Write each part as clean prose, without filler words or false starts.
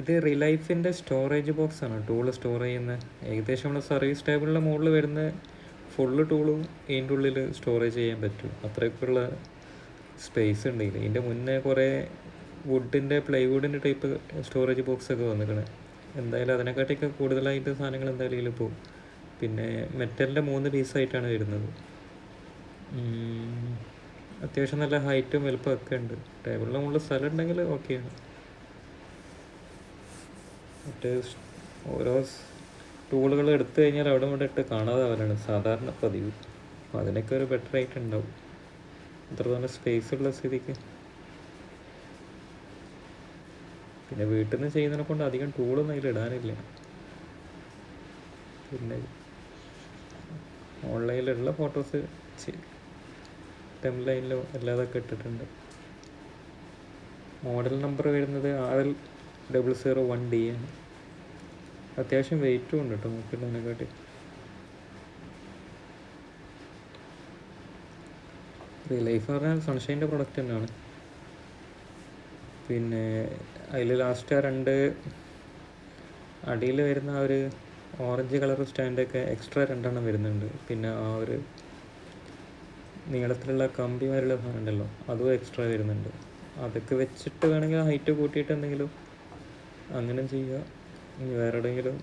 ഇത് റിലൈഫിൻ്റെ storage box ആണ്, tool store ചെയ്യുന്ന. ഏകദേശം നമ്മൾ സർവീസ് ടേബിളിൻ്റെ മുകളിൽ വരുന്ന ഫുള്ള് ടൂളും ഇതിൻ്റെ ഉള്ളിൽ സ്റ്റോറേജ് ചെയ്യാൻ പറ്റും. അത്രയൊക്കെയുള്ള സ്പേസ് ഉണ്ട് ഇതിൽ. ഇതിൻ്റെ മുന്നേ കുറേ വുഡിൻ്റെ പ്ലൈവുഡിൻ്റെ ടൈപ്പ് സ്റ്റോറേജ് ബോക്സ് ഒക്കെ വന്നിരിക്കണേ. എന്തായാലും അതിനെക്കാട്ടിയൊക്കെ കൂടുതലായിട്ട് സാധനങ്ങൾ എന്തായാലും ഇതിൽ പോകും. പിന്നെ മെറ്റലിൻ്റെ 3 പീസായിട്ടാണ് വരുന്നത്. അത്യാവശ്യം നല്ല ഹൈറ്റും വലുപ്പമൊക്കെ ഉണ്ട്. ടേബിളിൻ്റെ മുകളിൽ സ്ഥലം ഉണ്ടെങ്കിൽ ഓക്കെയാണ്. മറ്റേ ഓരോ ടൂളുകൾ എടുത്തു കഴിഞ്ഞാൽ അവിടെ ഇവിടെ ഇട്ട് കാണാതാവലാണ് സാധാരണ പതിവ്. അപ്പോൾ അതിനൊക്കെ ഒരു ബെറ്റർ ആയിട്ട് ഉണ്ടാവും. അത്ര തന്നെ സ്പേസ് ഉള്ള സ്ഥിതിക്ക്. പിന്നെ വീട്ടിൽ നിന്ന് ചെയ്യുന്നതിനെ കൊണ്ട് അധികം ടൂളൊന്നും അതിൽ ഇടാനില്ല. പിന്നെ ഓൺലൈനിലുള്ള ഫോട്ടോസ് ടൈംലൈനിലോ എല്ലാതൊക്കെ ഇട്ടിട്ടുണ്ട്. മോഡൽ നമ്പർ വരുന്നത് RL001D ആണ്. അത്യാവശ്യം വെയിറ്റും ഉണ്ട് കേട്ടോ നോക്കിയിട്ടതിനെക്കാട്ടി. റിലൈഫ് പറഞ്ഞാൽ സൺഷൈൻ്റെ പ്രൊഡക്റ്റ് തന്നെയാണ്. പിന്നെ അതിൽ ലാസ്റ്റ് ആ 2 അടിയിൽ വരുന്ന ആ ഒരു ഓറഞ്ച് കളർ സ്റ്റാൻഡൊക്കെ എക്സ്ട്രാ 2 വരുന്നുണ്ട്. പിന്നെ ആ ഒരു നീളത്തിലുള്ള കമ്പിമാരുള്ള സാധനം ഉണ്ടല്ലോ, അതും എക്സ്ട്രാ വരുന്നുണ്ട്. അതൊക്കെ വെച്ചിട്ട് വേണമെങ്കിൽ ഹൈറ്റ് കൂട്ടിയിട്ട് എന്തെങ്കിലും അങ്ങനെ ചെയ്യുക. ഇനി വേറെ എവിടെയെങ്കിലും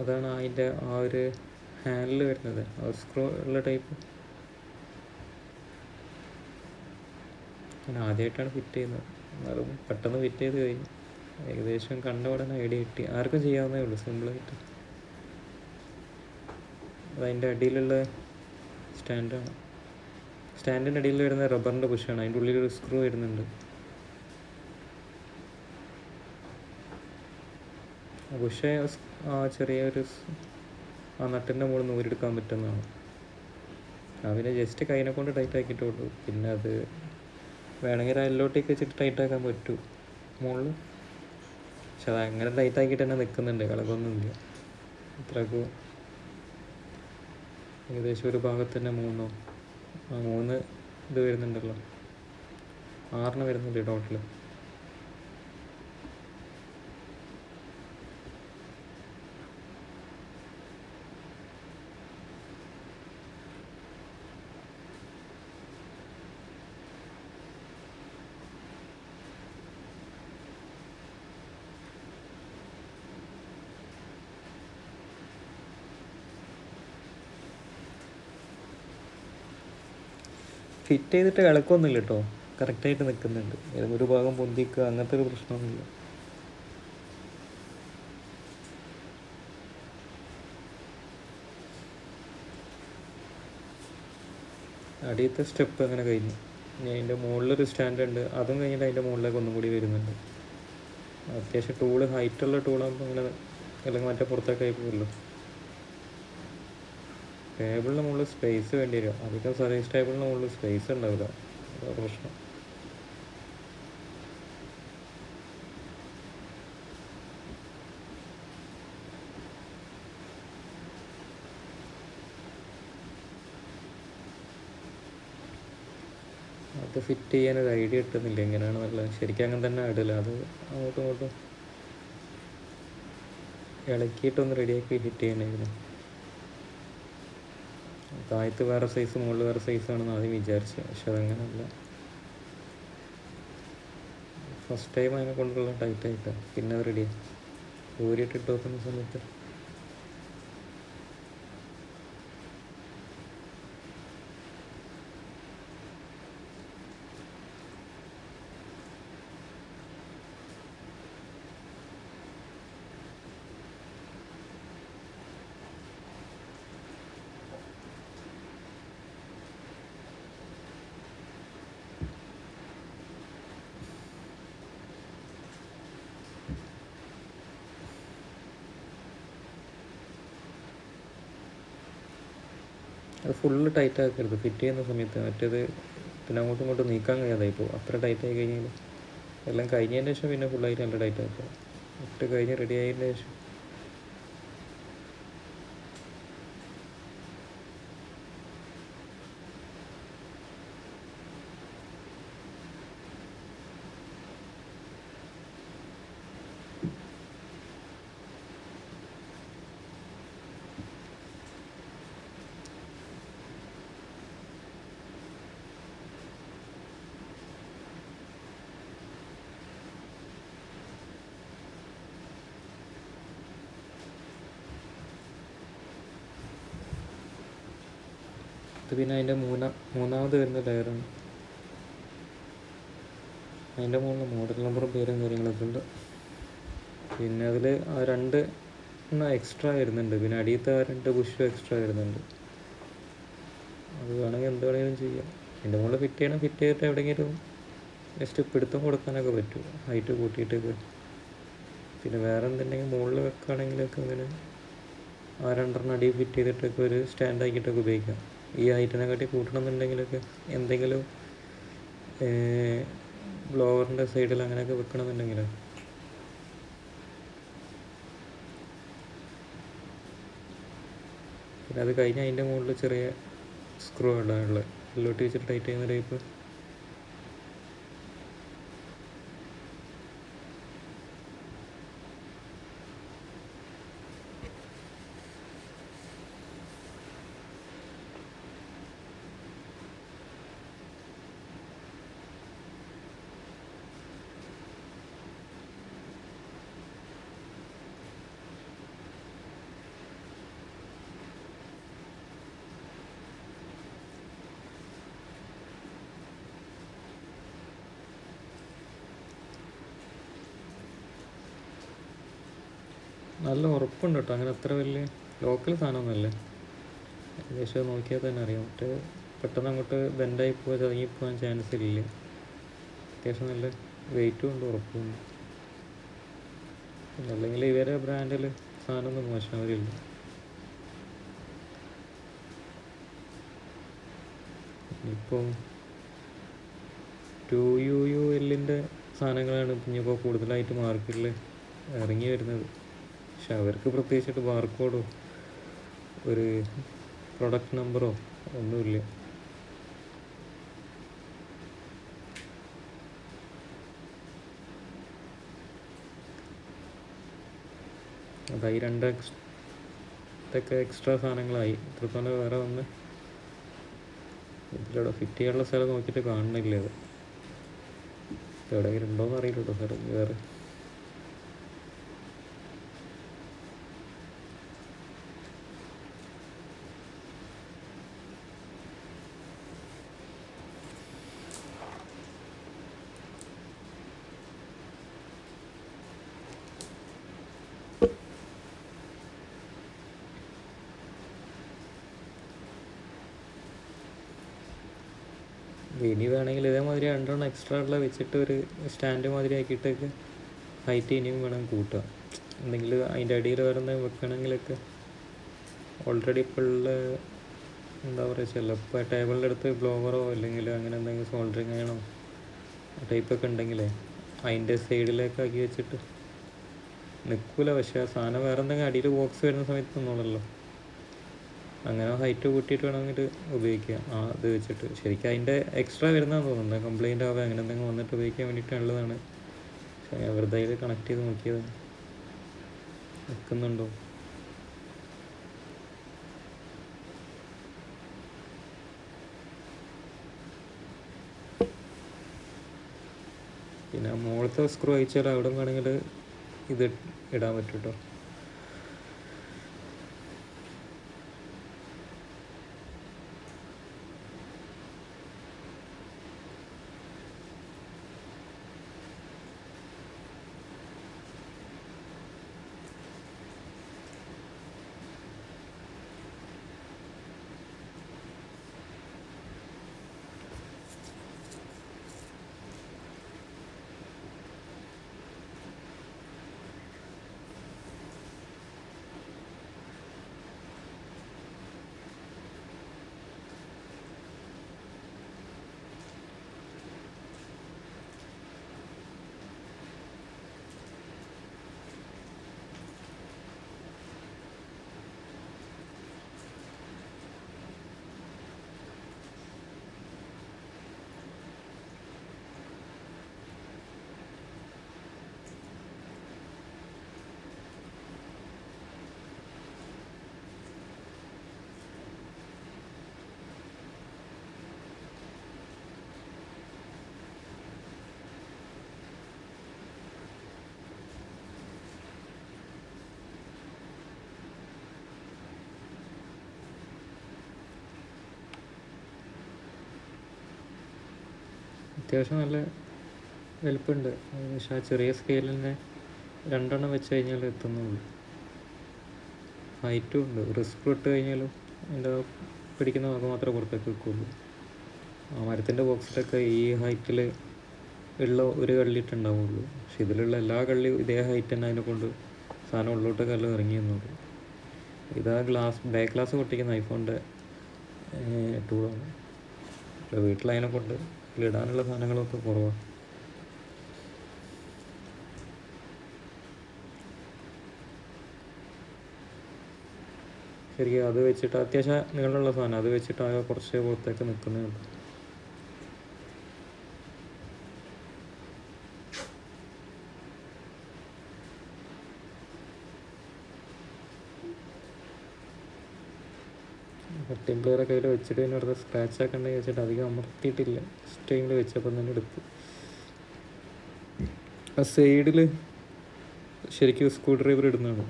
അതാണ് അതിൻ്റെ ആ ഒരു ഹാൻഡിൽ വരുന്നത്, ആ സ്ക്രൂ ഉള്ള ടൈപ്പ്. ഞാൻ ആദ്യമായിട്ടാണ് ഫിറ്റ് ചെയ്യുന്നത്, എന്നാലും പെട്ടെന്ന് ഫിറ്റ് ചെയ്ത് കഴിഞ്ഞു. ഏകദേശം കണ്ട ഉടനെ ഐഡിയ കിട്ടി. ആർക്കും ചെയ്യാവുന്നേ ഉള്ളൂ, സിമ്പിളായിട്ട്. അതതിൻ്റെ അടിയിലുള്ള സ്റ്റാൻഡാണ്. സ്റ്റാൻഡിൻ്റെ അടിയിൽ വരുന്ന റബ്ബറിൻ്റെ ബുഷാണ്. അതിൻ്റെ ഉള്ളിലൊരു സ്ക്രൂ വരുന്നുണ്ട്. ബുഷ് ആ ചെറിയൊരു ആ നട്ടിൻ്റെ മുകളിൽ നിന്ന് ഊരിയെടുക്കാൻ പറ്റുന്നതാണ്. പിന്നെ ജസ്റ്റ് കൈനെ കൊണ്ട് ടൈറ്റ് ആക്കിയിട്ടുള്ളൂ. പിന്നെ അത് വേണമെങ്കിൽ എല്ലോട്ടേക്ക് വെച്ചിട്ട് ടൈറ്റ് ആക്കാൻ പറ്റും മുകളിൽ. പക്ഷെ അത് അങ്ങനെ ടൈറ്റ് ആക്കിയിട്ട് തന്നെ നിൽക്കുന്നുണ്ട്, കളകൊന്നുമില്ല. ഇത്രക്കും ഏകദേശം ഒരു ഭാഗത്ത് തന്നെ 3 ഇത് വരുന്നുണ്ടല്ലോ, 6 വരുന്നുണ്ട് ടോട്ടൽ. ഫിറ്റ് ചെയ്തിട്ട് ഇളക്കൊന്നുമില്ല കേട്ടോ, കറക്റ്റായിട്ട് നിൽക്കുന്നുണ്ട്. ഏതെങ്കിലും ഒരു ഭാഗം പൊന്തിക്കുക അങ്ങനത്തെ ഒരു പ്രശ്നമൊന്നുമില്ല. അടിയത്തെ സ്റ്റെപ്പ് അങ്ങനെ കഴിഞ്ഞു. ഇനി അതിൻ്റെ മുകളിലൊരു സ്റ്റാൻഡ് ഉണ്ട്, അതും കഴിഞ്ഞിട്ട് അതിൻ്റെ മുകളിലേക്ക് ഒന്നും കൂടി വരുന്നുണ്ട്. അത്യാവശ്യം ടൂള് ഹൈറ്റുള്ള ടൂളാകുമ്പോൾ അങ്ങനെ അല്ലെങ്കിൽ മറ്റേ പുറത്തേക്കായി പോകുമല്ലോ. ടേബിളിന് മുകളിൽ സ്പേസ് വേണ്ടി വരും. അധികം സർവീസ് ടേബിളിന് മുകളിൽ സ്പേസ് ഉണ്ടാവില്ല, അതാണ് പ്രശ്നം. അത് ഫിറ്റ് ചെയ്യാനൊരു ഐഡിയ കിട്ടുന്നില്ല എങ്ങനെയാണ് നല്ല. ശരിക്കും അങ്ങനെ തന്നെ ഇടില്ല, അത് അങ്ങോട്ടും ഇങ്ങോട്ടും ഇളക്കിയിട്ടൊന്ന് റെഡിയാക്കി ഫിറ്റ് ചെയ്യണമായിരുന്നു. താഴത്ത് വേറെ സൈസ് മുകളിൽ വേറെ സൈസാണെന്ന് ആദ്യം വിചാരിച്ചു, പക്ഷെ അതങ്ങനെയല്ല. ഫസ്റ്റ് ടൈം അതിനെ കൊണ്ടുള്ള ടൈറ്റായിട്ട് പിന്നെ അത് റെഡിയായി ഊരിയിട്ടിട്ട് നോക്കുന്ന സമയത്ത്. അത് ഫുള്ള് ടൈറ്റ് ആക്കരുത് ഫിറ്റ് ചെയ്യുന്ന സമയത്ത്, മറ്റേത് പിന്നെ അങ്ങോട്ടും ഇങ്ങോട്ടും നീക്കാൻ കഴിയാതായി പോകും. അത്ര ടൈറ്റ് ആയി കഴിഞ്ഞാൽ എല്ലാം കഴിഞ്ഞതിന് ശേഷം പിന്നെ ഫുള്ളായിട്ട് നല്ല ടൈറ്റ് ആക്കുക. ഇട്ട് കഴിഞ്ഞ് റെഡി ആയതിന് ശേഷം ഇത് പിന്നെ അതിൻ്റെ മൂന്നാമത് വരുന്ന ലെയറാണ്. അതിൻ്റെ മുകളിൽ മോഡൽ നമ്പറും പേരും കാര്യങ്ങളൊക്കെ ഉണ്ട്. പിന്നെ അതിൽ ആ 2 എക്സ്ട്രാ വരുന്നുണ്ട്. പിന്നെ അടിയത്തെ ആ 2 ബുഷും എക്സ്ട്രാ വരുന്നുണ്ട്. അത് വേണമെങ്കിൽ എന്ത് വേണമെങ്കിലും ചെയ്യാം. അതിൻ്റെ മുകളിൽ ഫിറ്റ് ചെയ്തിട്ട് എവിടെയെങ്കിലും ജസ്റ്റ് പിടുത്തം കൊടുക്കാനൊക്കെ പറ്റും, ഹൈറ്റ് കൂട്ടിയിട്ടൊക്കെ. പിന്നെ വേറെ എന്തുണ്ടെങ്കിൽ മുകളിൽ വെക്കുകയാണെങ്കിലൊക്കെ അങ്ങനെ ആ 2 അടി ഫിറ്റ് ചെയ്തിട്ടൊക്കെ ഒരു സ്റ്റാൻഡ് ആക്കിയിട്ടൊക്കെ ഉപയോഗിക്കാം. ഈ ഹൈറ്റിനെക്കാട്ടി കൂട്ടണമെന്നുണ്ടെങ്കിലൊക്കെ എന്തെങ്കിലും ബ്ലോവറിൻ്റെ സൈഡിൽ അങ്ങനെയൊക്കെ വെക്കണമെന്നുണ്ടെങ്കിൽ. പിന്നെ അത് കഴിഞ്ഞ് അതിൻ്റെ മുകളിൽ ചെറിയ സ്ക്രൂ ഇടാനുള്ളത്, എല്ലോട്ട് വെച്ചിട്ട് ടൈറ്റ് ചെയ്യുന്ന ടൈപ്പ്. നല്ല ഉറപ്പുണ്ട് കേട്ടോ, അങ്ങനെ അത്ര വലിയ ലോക്കൽ സാധനമൊന്നുമല്ല. ഏകദേശം നോക്കിയാൽ തന്നെ അറിയാം. മറ്റേ പെട്ടെന്ന് അങ്ങോട്ട് ബെൻഡായി പോകാൻ ചതങ്ങിപ്പോകാൻ ചാൻസ് ഇല്ല. അത്യാവശ്യം നല്ല വെയിറ്റും ഉണ്ട്, ഉറപ്പുണ്ട്. പിന്നെ അല്ലെങ്കിൽ ഇവരെ ബ്രാൻഡിൽ സാധനമൊന്നും മോശമാവില്ല. ഇപ്പോൾ 2UUL സാധനങ്ങളാണ് ഇനിയിപ്പോൾ കൂടുതലായിട്ട് മാർക്കറ്റിൽ ഇറങ്ങി വരുന്നത്. പക്ഷെ അവർക്ക് പ്രത്യേകിച്ചിട്ട് ബാർകോഡോ ഒരു പ്രൊഡക്റ്റ് നമ്പറോ ഒന്നുമില്ല. അതായി 2 ഇതൊക്കെ എക്സ്ട്രാ സാധനങ്ങളായി. ഇത്രത്തോളം വേറെ വന്ന് ഇതിലൂടെ ഫിറ്റ് ചെയ്യാനുള്ള സ്ഥലം നോക്കിയിട്ട് കാണുന്നില്ല. അത് എവിടെയെങ്കിലും ഉണ്ടോയെന്ന് അറിയില്ല കേട്ടോ സ്ഥലം വേറെ. ഇനി വേണമെങ്കിൽ ഇതേമാതിരി 2 എക്സ്ട്രാ ഉള്ള വെച്ചിട്ട് ഒരു സ്റ്റാൻഡ് മാതിരി ആക്കിയിട്ടൊക്കെ ഹൈറ്റ് ഇനിയും വേണം കൂട്ടുക. എന്തെങ്കിലും അതിൻ്റെ അടിയിൽ വേറെ എന്തെങ്കിലും വെക്കണമെങ്കിലൊക്കെ ഓൾറെഡി ഇപ്പോൾ ഉള്ള എന്താ പറയുക, ചിലപ്പോൾ ടേബിളിൻ്റെ അടുത്ത് ബ്ലോവറോ അല്ലെങ്കിൽ അങ്ങനെ എന്തെങ്കിലും സോൾഡറിങ് ചെയ്യണോ ടൈപ്പൊക്കെ ഉണ്ടെങ്കിലേ അതിൻ്റെ സൈഡിലേക്ക് ആക്കി വെച്ചിട്ട് നിൽക്കില്ല. പക്ഷേ ആ സാധനം വേറെ എന്തെങ്കിലും അടിയിൽ ബോക്സ് വരുന്ന സമയത്ത് നിന്നോളല്ലോ. അങ്ങനെ ഹൈറ്റ് കൂട്ടിയിട്ട് വേണമെങ്കിൽ ഉപയോഗിക്കുക. അത് വെച്ചിട്ട് ശരിക്കും അതിൻ്റെ എക്സ്ട്രാ വരുന്നതെന്ന് തോന്നുന്നത്, കംപ്ലൈൻ്റ് ആവുക അങ്ങനെ എന്തെങ്കിലും വന്നിട്ട് ഉപയോഗിക്കാൻ വേണ്ടിയിട്ടുള്ളതാണ്. പക്ഷേ ഞാൻ വെറുതെ അതിൽ കണക്ട് ചെയ്ത് നോക്കിയത് നിൽക്കുന്നുണ്ടോ. പിന്നെ മുകളിലത്തെ സ്ക്രൂ അയച്ചാൽ അവിടെ വേണമെങ്കിൽ ഇത് ഇടാൻ പറ്റും കേട്ടോ. അത്യാവശ്യം നല്ല വലുപ്പമുണ്ട്. പക്ഷേ ആ ചെറിയ സ്കെയിലിൽ തന്നെ 2 എണ്ണം വെച്ച് കഴിഞ്ഞാൽ എത്തുന്നുള്ളൂ. ഹൈറ്റും ഉണ്ട്. റിസ്ക് ഇട്ട് കഴിഞ്ഞാലും അതിൻ്റെ പിടിക്കുന്ന ഭാഗം മാത്രമേ പുറത്തേക്ക് വെക്കുള്ളൂ. ആ മരത്തിൻ്റെ ബോക്സിലൊക്കെ ഈ ഹൈറ്റിൽ ഉള്ള ഒരു കള്ളിയിട്ടുണ്ടാവുള്ളൂ. പക്ഷെ ഇതിലുള്ള എല്ലാ കള്ളിയും ഇതേ ഹൈറ്റ് തന്നെ അതിനെ കൊണ്ട് സാധനം ഉള്ളോട്ടൊക്കെ എല്ലാം ഇറങ്ങി വന്നുള്ളൂ. ഇതാ ബാക്ക് ഗ്ലാസ് പൊട്ടിക്കുന്ന ഐഫോണിൻ്റെ ടൂളാണ്. വീട്ടിലതിനെ കൊണ്ട് ഇതിലിടാനുള്ള സാധനങ്ങളൊക്കെ കുറവാണ്. ശരിക്കും അത് വെച്ചിട്ട് അത്യാവശ്യം നീളമുള്ള സാധനം, അത് വെച്ചിട്ട് ആകെ കുറച്ച് പുറത്തേക്ക് നിൽക്കുന്നേ ഉള്ളൂ. ടെംപ്ലെയറൊക്കെ അതിൽ വെച്ചിട്ട് പിന്നെ വെറുതെ സ്ക്രാച്ച് ആക്കണ്ടെന്ന് വെച്ചിട്ട് അധികം അമർത്തിയിട്ടില്ല. സ്റ്റൈമിൽ വെച്ചപ്പം തന്നെ എടുത്ത്. ആ സൈഡിൽ ശരിക്കും സ്ക്രൂ ഡ്രൈവർ ഇടുന്നതാണ്.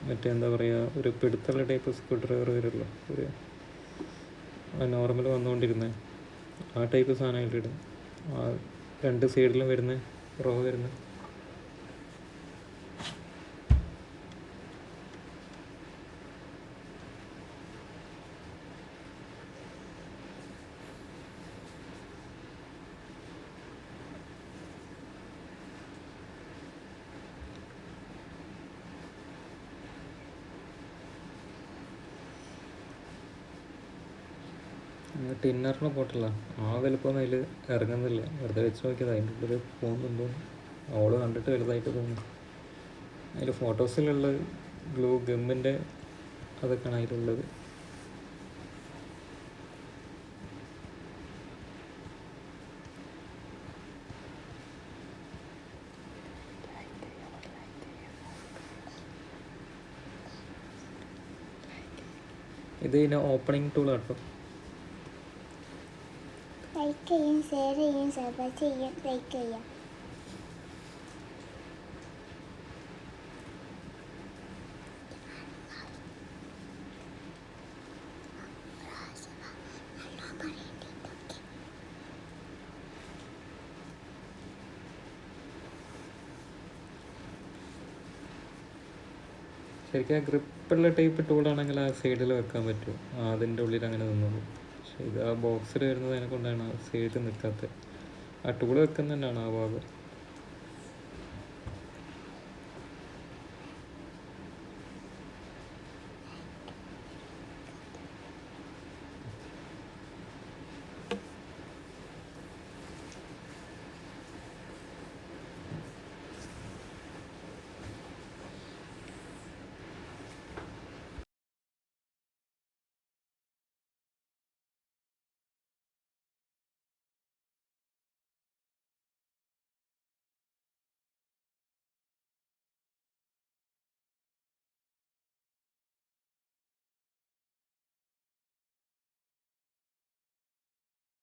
മറ്റേ എന്താ പറയുക, ഒരു പിടുത്തുള്ള ടൈപ്പ് സ്ക്രൂ ഡ്രൈവർ വരുമല്ലോ, ഒരു നോർമൽ വന്നുകൊണ്ടിരുന്നത് ആ ടൈപ്പ് സാധനം അതിലിടും. ആ 2 സൈഡിലും വരുന്ന റോ വരുന്ന ടിന്നറിന് പോട്ടില്ല. ആ വലുപ്പം അതിൽ ഇറങ്ങുന്നില്ല. വെറുതെ വെച്ച് നോക്കിയത് അതിൻ്റെ ഉള്ളിൽ പോകുന്നുണ്ടോ. അവള് കണ്ടിട്ട് വലുതായിട്ട് തോന്നുന്നു. അതിൽ ഫോട്ടോസിലുള്ള ഗ്ലൂ ഗമ്മിൻ്റെ അതൊക്കെയാണ് അതിലുള്ളത്. ഇത് ഇതിൻ്റെ ഓപ്പണിംഗ് ടൂൾ കേട്ടോ. ലൈക്ക് ചെയ്യും, ഷെയർ ചെയ്യും, സബ്സ്ക്രൈബ് ചെയ്യും, ലൈക്ക് ചെയ്യാം. ശരിക്കും ആ ഗ്രിപ്പുള്ള ടൈപ്പ് ടൂളാണെങ്കിൽ ആ സൈഡിൽ വെക്കാൻ പറ്റും. അതിൻ്റെ ഉള്ളിൽ അങ്ങനെ നിന്നോളൂ. പക്ഷേ ഇത് ആ ബോക്സിൽ വരുന്നത് അതിനെ കൊണ്ടാണ് ആ സൈഡിൽ നിൽക്കാത്തത്. ആ ടൂൾ വെക്കുന്ന തന്നെയാണ് ആ ഭാഗം.